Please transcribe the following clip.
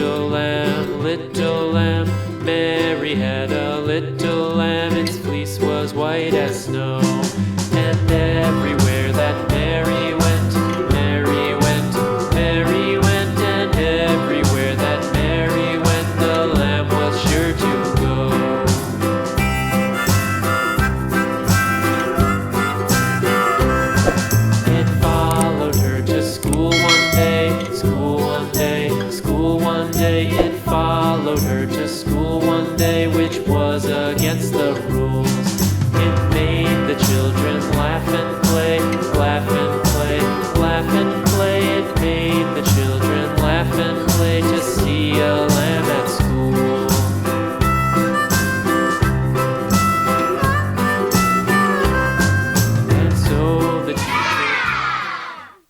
little lamb, little lamb. Mary had a little lamb, its fleece was white as snow. And everywhere that Mary went, Mary went, Mary went. And everywhere that Mary went, the lamb was sure to go. It followed her to school one day, school one day, school one day. It followed her to school